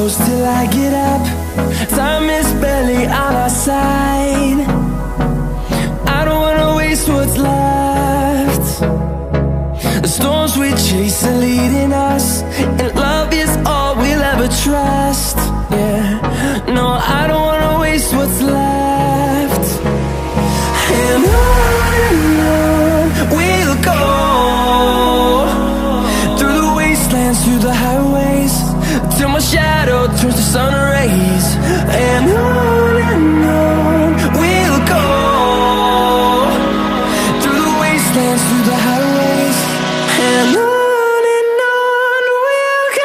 close till I get up. Time is barely on our side. I don't wanna waste what's left. The storms we chase are leading us, and love is all we'll ever trust. Yeah, no, I don't wanna waste what's left. And on we'll go, through the wastelands, through the highways, till my shadow turns to sun rays. And on we'll go, through the wastelands, through the highways, and on we'll go.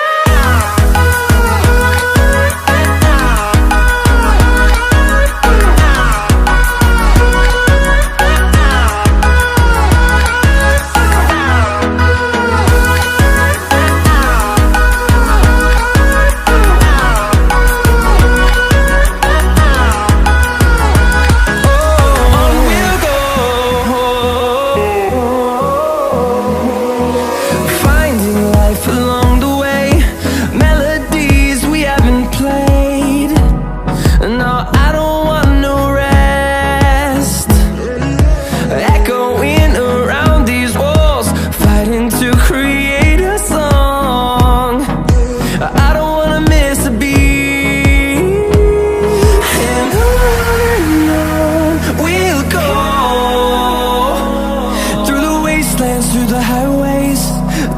Through the highways,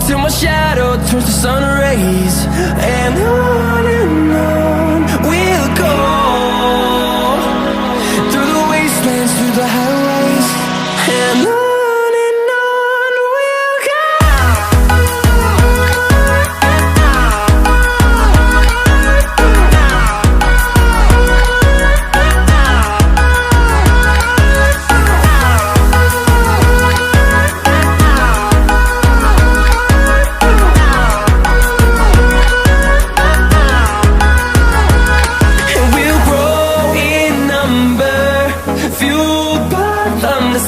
till my shadow turns to sun rays. And on we'll go, through the wastelands, through the highways, and on we'll go.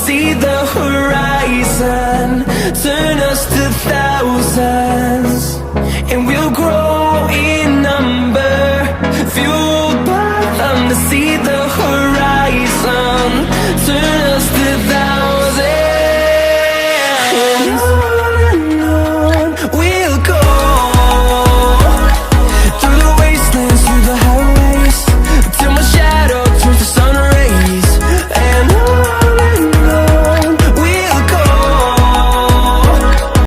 See the horizon, turn us to thousands.